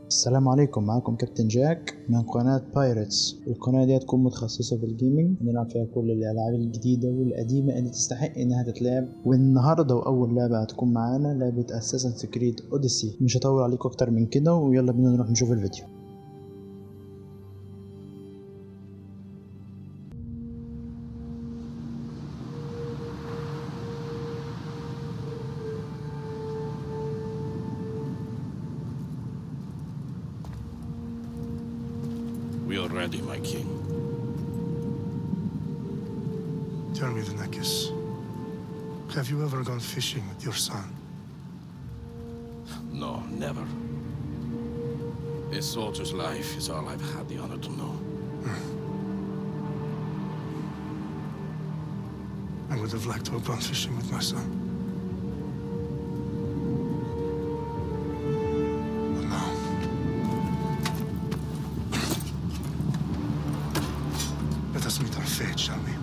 السلام عليكم، معكم كابتن جاك من قناة بايرتس. القناة دي هتكون متخصصة بالجيمنج، نلعب فيها كل الألعاب الجديدة والقديمة اللي تستحق إنها تتلعب. والنهاردة وأول لعبة هتكون معانا لعبة اساسن كريد اوديسي. مش هطول عليكم أكتر من كده، ويلا بينا نروح نشوف الفيديو. We are ready, my king. Tell me, the Nekis, have you ever gone fishing with your son? No, never. A soldier's life is all I've had the honor to know. I would have liked to have gone fishing with my son. But no. Let us meet our fate, shall we?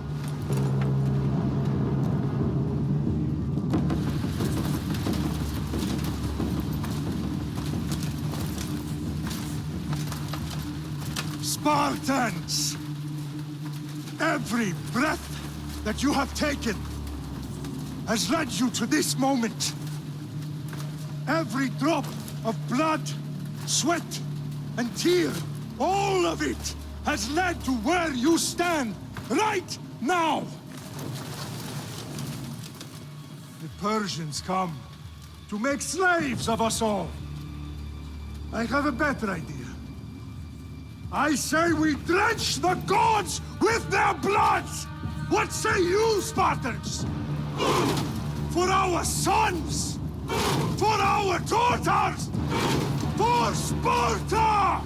Spartans! Every breath that you have taken has led you to this moment. Every drop of blood, sweat, and tear, all of it has led to where you stand right now. The Persians come to make slaves of us all. I have a better idea. I say we drench the gods with their blood! What say you, Spartans? For our sons! For our daughters! For Sparta!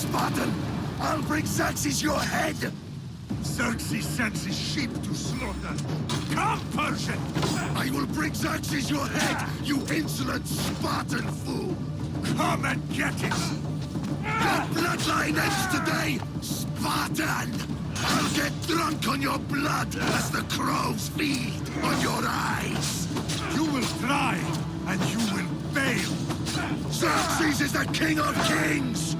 Spartan! I'll bring Xerxes your head! Xerxes sends his sheep to slaughter. Come, Persian! I will bring Xerxes your head, you insolent Spartan fool! Come and get it! Your bloodline ends today, Spartan! I'll get drunk on your blood as the crows feed on your eyes! You will try, and you will fail! Xerxes is the king of kings!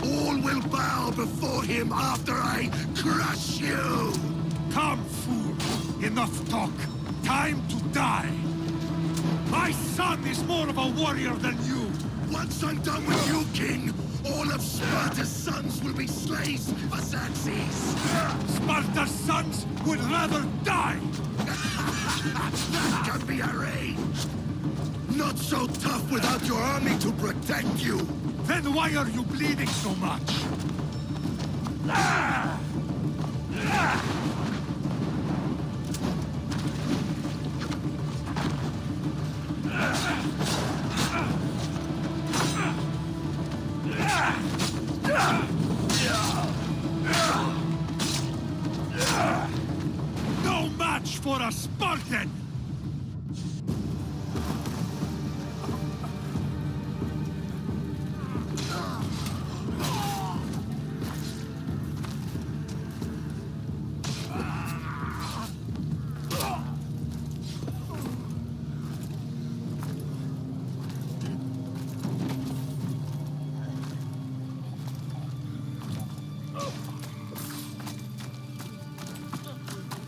All will bow before him after I crush you! Come, fool! Enough talk! Time to die! My son is more of a warrior than you! Once I'm done with you, king, all of Sparta's sons will be slaves for Xerxes! Sparta's sons would rather die! That can be arranged! Not so tough without your army to protect you! Then why are you bleeding so much? No match for a Spartan!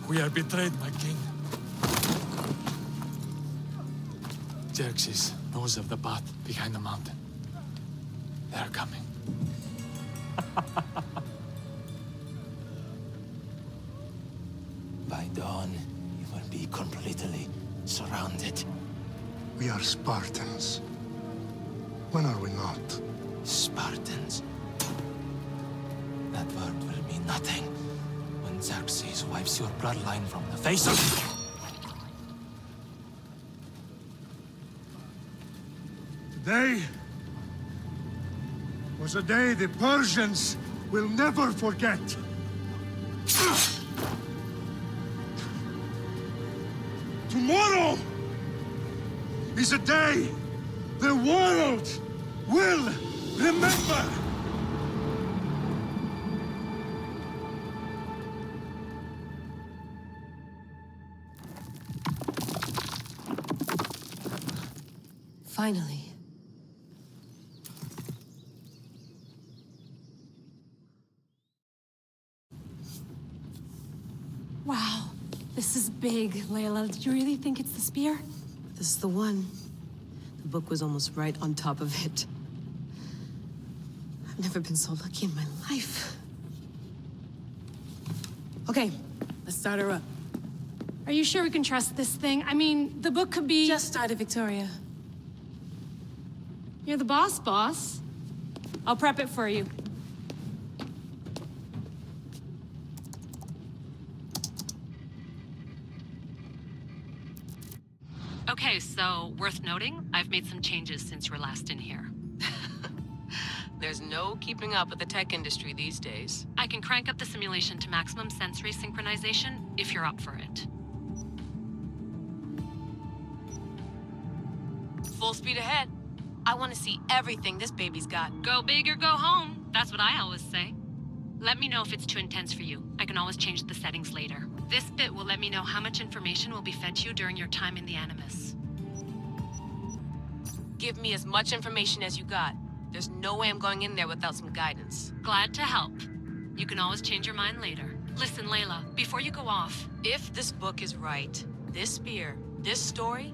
We are betrayed, my king. Xerxes knows of the path behind the mountain. They are coming. By dawn, you will be completely surrounded. We are Spartans. When are we not? Spartans. That word will mean nothing when Xerxes wipes your bloodline from the face of... Today was a day the Persians will never forget. Tomorrow is a day the world will remember. Finally. Wow, this is big, Layla. Did you really think it's the spear? This is the one. The book was almost right on top of it. I've never been so lucky in my life. Okay, let's start her up. Are you sure we can trust this thing? I mean, the book could be... Just started, Victoria. You're the boss, boss. I'll prep it for you. Okay, so worth noting, I've made some changes since you were last in here. There's no keeping up with the tech industry these days. I can crank up the simulation to maximum sensory synchronization if you're up for it. Full speed ahead. I want to see everything this baby's got. Go big or go home. That's what I always say. Let me know if it's too intense for you. I can always change the settings later. This bit will let me know how much information will be fed to you during your time in the Animus. Give me as much information as you got. There's no way I'm going in there without some guidance. Glad to help. You can always change your mind later. Listen, Layla, before you go off... If this book is right, this spear, this story,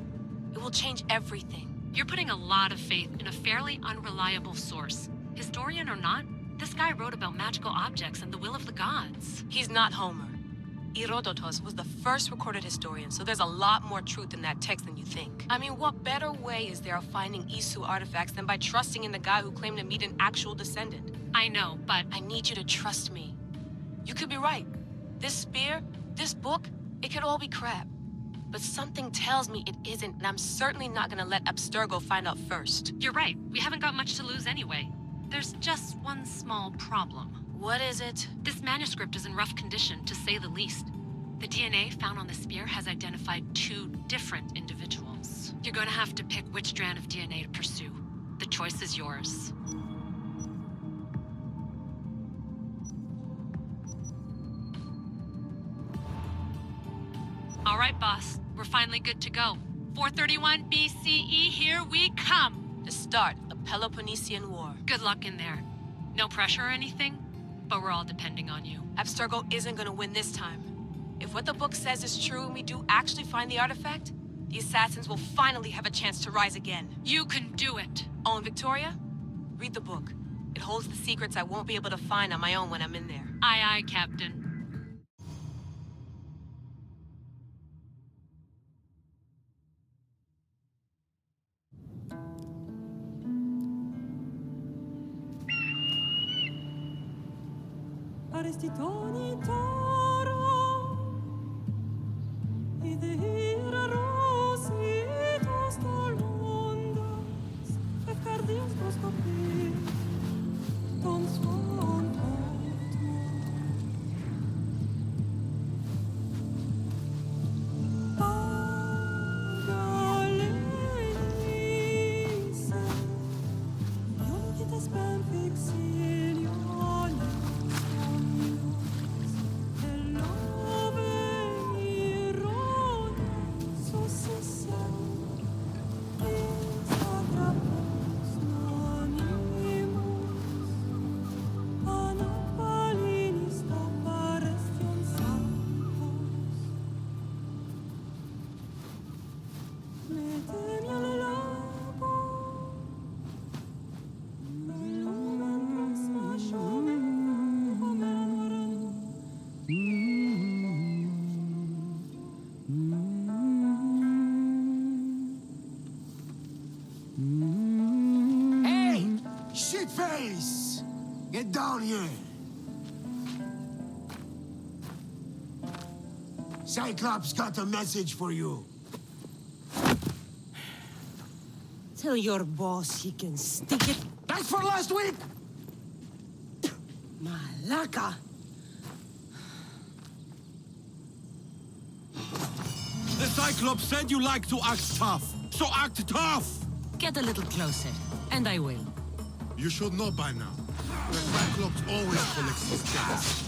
it will change everything. You're putting a lot of faith in a fairly unreliable source. Historian or not, this guy wrote about magical objects and the will of the gods. He's not Homer. Herodotus was the first recorded historian, so there's a lot more truth in that text than you think. I mean, what better way is there of finding Isu artifacts than by trusting in the guy who claimed to meet an actual descendant? I know, but... I need you to trust me. You could be right. This spear, this book, it could all be crap. But something tells me it isn't, and I'm certainly not gonna let Abstergo find out first. You're right. We haven't got much to lose anyway. There's just one small problem. What is it? This manuscript is in rough condition, to say the least. The DNA found on the spear has identified 2 different individuals. You're going to have to pick which strand of DNA to pursue. The choice is yours. All right, boss. We're finally good to go. 431 BCE, here we come. The start of the Peloponnesian War. Good luck in there. No pressure or anything, but we're all depending on you. Abstergo isn't gonna win this time. If what the book says is true and we do actually find the artifact, the assassins will finally have a chance to rise again. You can do it. Oh, and Victoria? Read the book. It holds the secrets I won't be able to find on my own when I'm in there. Aye, aye, Captain. Arrestitoni toro, idehira rositos tolmondas, efcardios proskopir, ton swan Pagalenice, yonikitas ben fixilione. Face! Get down here! Cyclops got a message for you. Tell your boss he can stick it. That's for last week! Malaka! The Cyclops said you like to act tough, so act tough! Get a little closer, and I will. You should know by now. The Cyclops always collects his debts.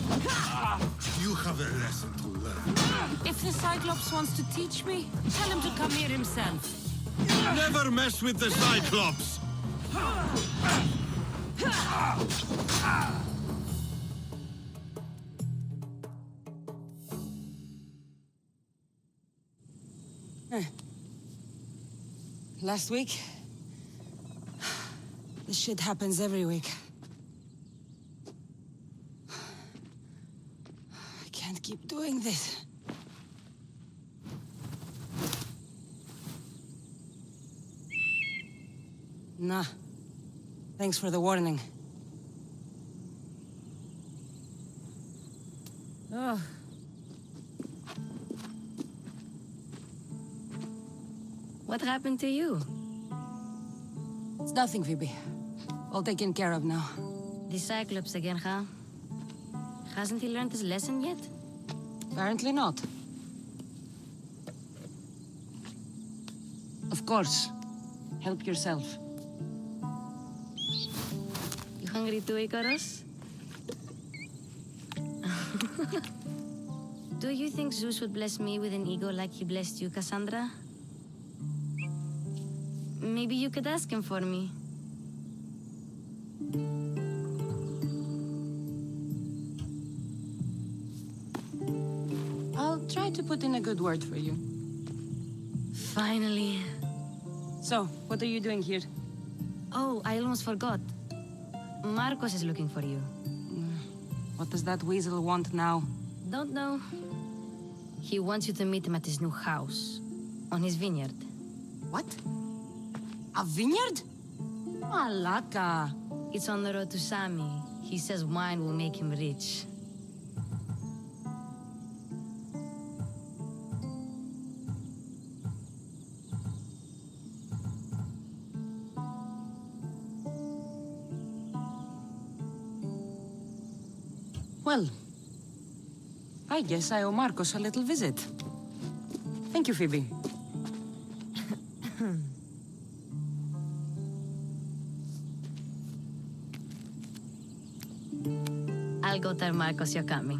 You have a lesson to learn. If the Cyclops wants to teach me, tell him to come here himself. Never mess with the Cyclops! Last week? This shit happens every week. I can't keep doing this. Nah. Thanks for the warning. Oh. What happened to you? It's nothing, Phoebe. All taken care of now. The Cyclops again, huh? Hasn't he learned his lesson yet? Apparently not. Of course. Help yourself. You hungry too, Icarus? Do you think Zeus would bless me with an ego like he blessed you, Cassandra? Maybe you could ask him for me. I'll try to put in a good word for you. Finally. So, what are you doing here? Oh, I almost forgot. Marcos is looking for you. What does that weasel want now? Don't know. He wants you to meet him at his new house. On his vineyard. What? A vineyard? Malaka. It's on the road to Sami. He says wine will make him rich. Well, I guess I owe Marcos a little visit. Thank you, Phoebe. I'll go tell Marcos you're coming.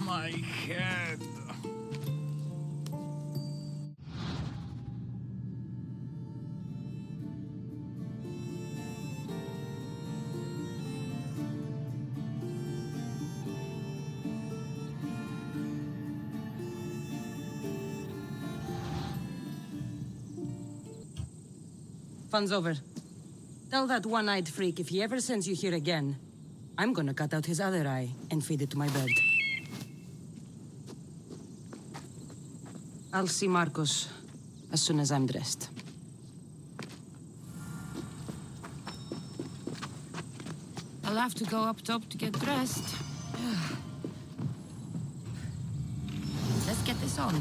My head. Fun's over. Tell that one-eyed freak if he ever sends you here again, I'm gonna cut out his other eye and feed it to my bird. I'll see Marcos as soon as I'm dressed. I'll have to go up top to get dressed. Let's get this on.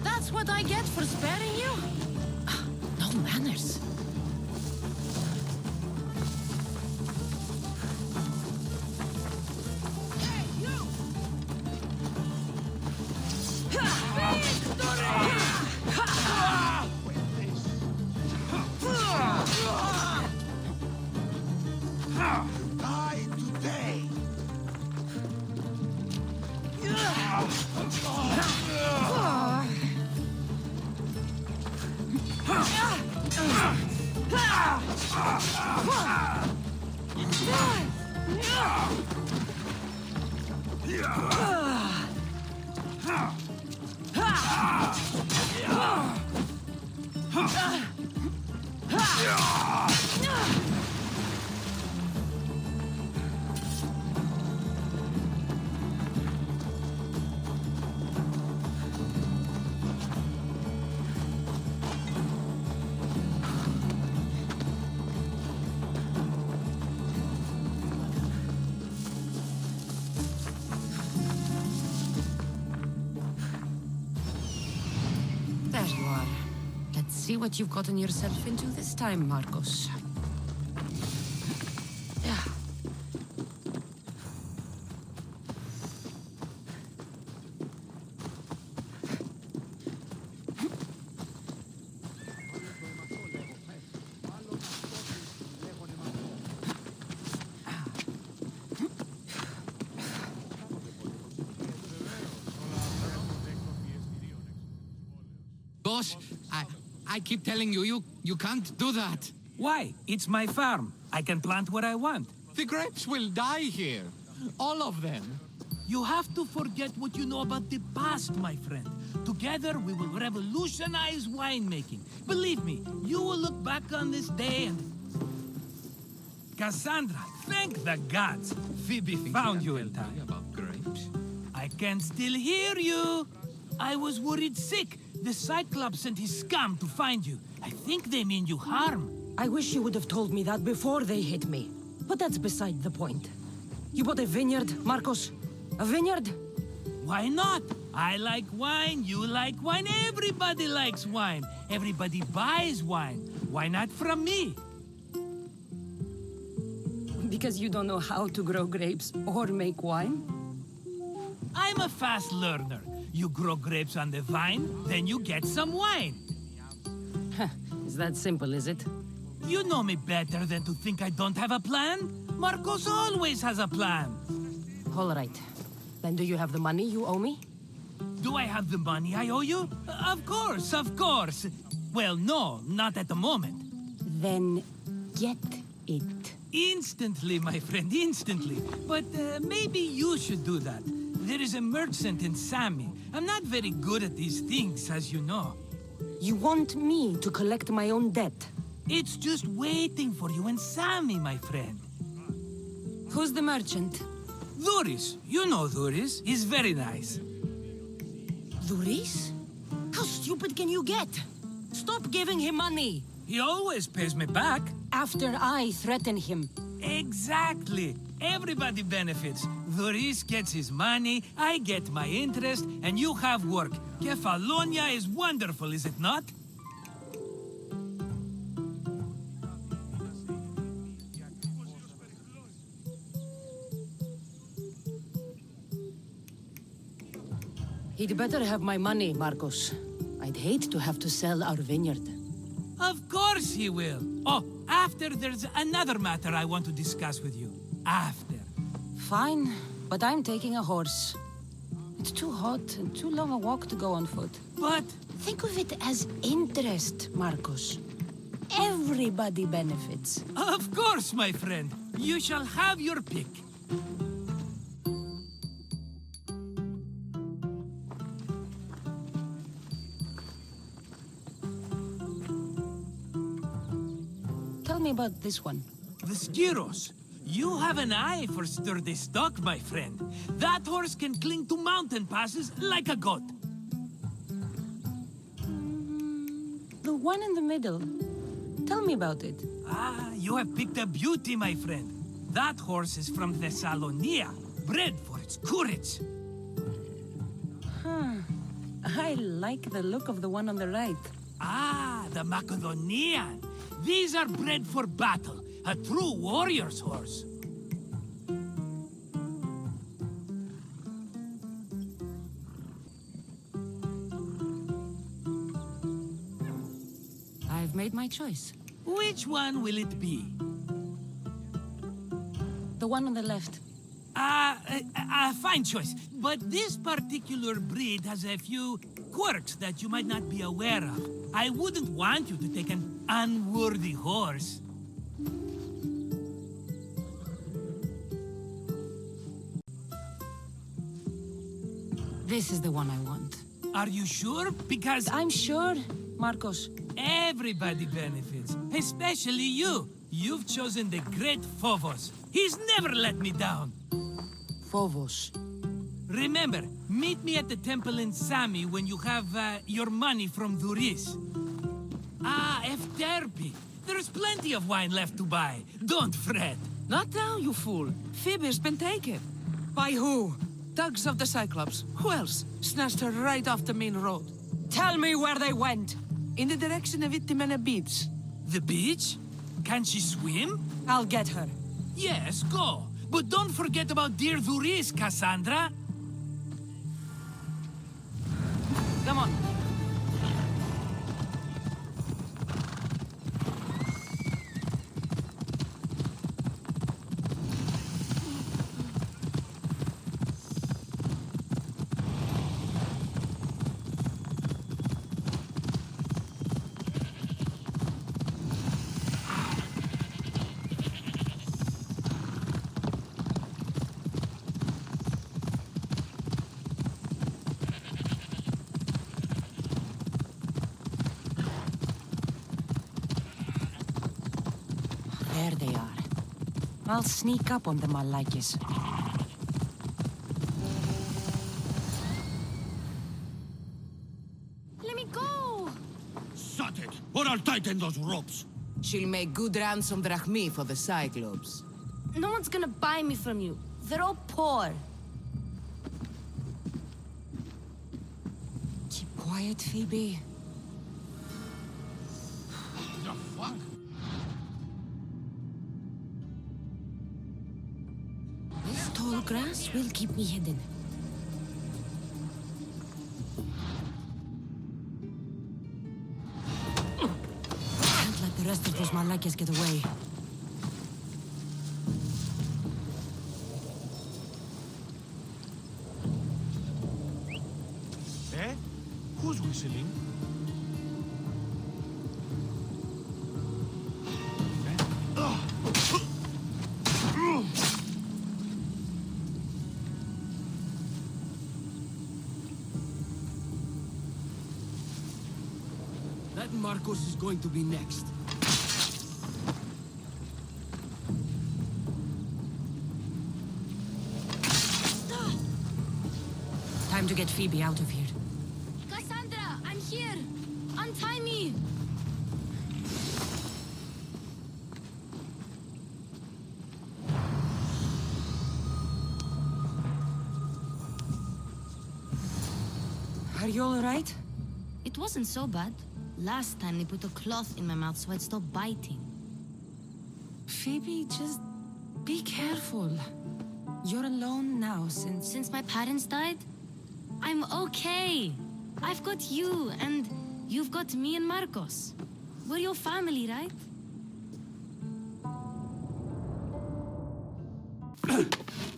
That's what I get for sparing you? No manners. Hey, you! Die today! There you are. Let's see what you've gotten yourself into this time, Marcos. Boss, I keep telling you, you can't do that. Why? It's my farm. I can plant what I want. The grapes will die here. All of them. You have to forget what you know about the past, my friend. Together, we will revolutionize winemaking. Believe me, you will look back on this day and... Cassandra, thank the gods. Phoebe found you in time. About grapes. I can still hear you. I was worried sick. The Cyclops sent his scum to find you. I think they mean you harm. I wish you would have told me that before they hit me. But that's beside the point. You bought a vineyard, Marcos? A vineyard? Why not? I like wine, you like wine, everybody likes wine. Everybody buys wine. Why not from me? Because you don't know how to grow grapes or make wine? I'm a fast learner. You grow grapes on the vine, then you get some wine. Is that simple, is it? You know me better than to think I don't have a plan. Marcos always has a plan. All right. Then do you have the money you owe me? Do I have the money I owe you? Of course, of course. Well, no, not at the moment. Then get it. Instantly, my friend, instantly. But maybe you should do that. There is a merchant in Sami. I'm not very good at these things, as you know. You want me to collect my own debt? It's just waiting for you in Sami, my friend. Who's the merchant? Duris. You know Duris. He's very nice. Duris? How stupid can you get? Stop giving him money. He always pays me back. After I threaten him. Exactly. Everybody benefits. Duris gets his money, I get my interest, and you have work. Kefalonia is wonderful, is it not? He'd better have my money, Marcos. I'd hate to have to sell our vineyard. Of course he will. Oh, after there's another matter I want to discuss with you. After. Fine, but I'm taking a horse. It's too hot and too long a walk to go on foot. But... think of it as interest, Marcos. Everybody benefits. Of course, my friend. You shall have your pick. Tell me about this one. The Skiros. You have an eye for sturdy stock, my friend. That horse can cling to mountain passes like a goat. The one in the middle. Tell me about it. Ah, you have picked a beauty, my friend. That horse is from Thessalonia, bred for its courage. Huh. I like the look of the one on the right. Ah, the Macedonian. These are bred for battle. A true warrior's horse. I've made my choice. Which one will it be? The one on the left. Fine choice. But this particular breed has a few quirks that you might not be aware of. I wouldn't want you to take an unworthy horse. This is the one I want. Are you sure? Because... I'm sure, Marcos. Everybody benefits, especially you. You've chosen the great Phobos. He's never let me down. Phobos. Remember, meet me at the temple in Sami when you have your money from Duris. Ah, Efterpi. There's plenty of wine left to buy. Don't fret. Not now, you fool. Phoebe's been taken. By who? Thugs of the Cyclops. Who else? Snatched her right off the main road. Tell me where they went. In the direction of اتمني beach. The beach? Can she swim? I'll get her. Yes, go. But don't forget about dear Duris, Cassandra. Come on. There they are. I'll sneak up on them, Malakis. Let me go! Shut it, or I'll tighten those ropes. She'll make good ransom drachmi for the Cyclops. No one's gonna buy me from you. They're all poor. Keep quiet, Phoebe. The fuck? tall grass will keep me hidden. Can't let the rest of those malakas get away. Eh? Who's whistling? That Marcos is going to be next. Time to get Phoebe out of here. Cassandra, I'm here. Untie me. Are you all right? It wasn't so bad. Last time they put a cloth in my mouth so I'd stop biting. Phoebe, just be careful. You're alone now Since my parents died? I'm okay. I've got you, and you've got me and Marcos. We're your family, right?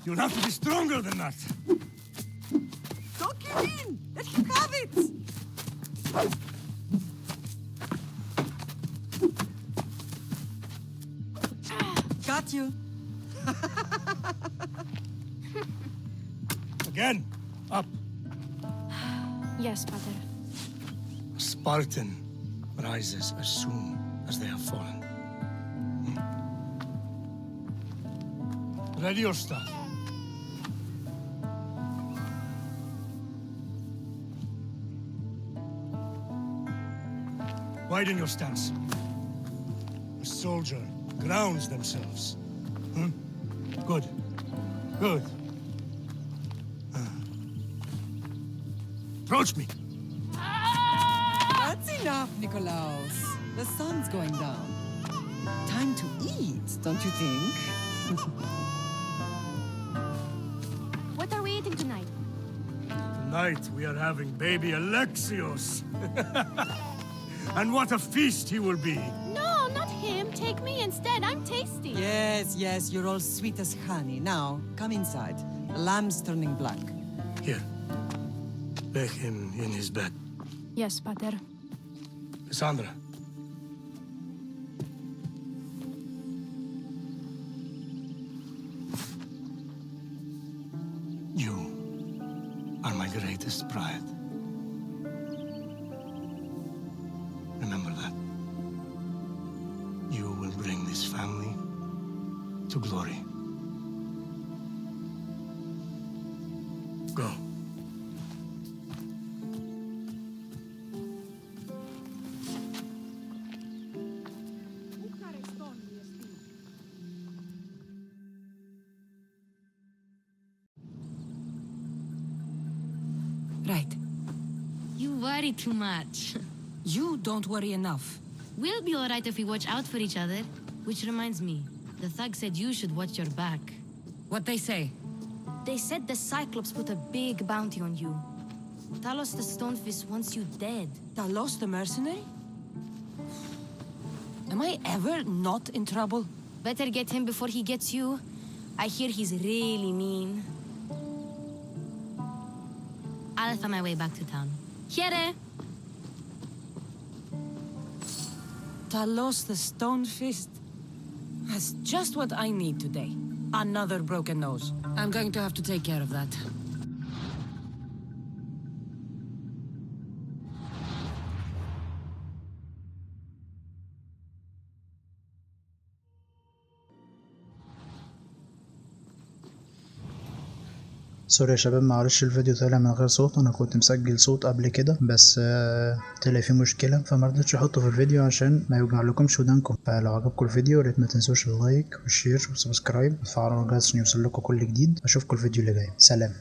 You'll have to be stronger than that. Don't give in! Let him have it! Got you. Again, up. Yes, Father. A Spartan rises as soon as they have fallen. Ready your stuff. Widen your stance. A soldier grounds themselves. Good. Good. Approach me. That's enough, Nikolaus. The sun's going down. Time to eat, don't you think? What are we eating tonight? Tonight we are having baby Alexios. And what a feast he will be. No, not him. Take me instead. I'm tasty. Yes, yes, you're all sweet as honey. Now, come inside. The lamb's turning black. Here. Lay him in his bed. Yes, Pater. Cassandra. You are my greatest pride. Remember that. You will bring this family to glory. Go. Right. You worry too much. You don't worry enough. We'll be all right if we watch out for each other. Which reminds me, the thug said you should watch your back. What'd they say? They said the Cyclops put a big bounty on you. Talos the Stonefist wants you dead. Talos the mercenary? Am I ever not in trouble? Better get him before he gets you. I hear he's really mean. I'll find my way back to town. Here! Talos the Stonefist? That's just what I need today. Another broken nose. I'm going to have to take care of that. سوري يا شباب، معلش الفيديو طالع من غير صوت. انا كنت مسجل صوت قبل كده بس طلع فيه مشكله فمرضتش احطه في الفيديو عشان ما يوجع لكمش ودانكم. فلو عجبكم الفيديو ياريت ما تنسوش اللايك والشير والسبسكرايب وتفعلوا الجرس عشان يوصل لكم كل جديد. اشوفكم الفيديو اللي جاي. سلام.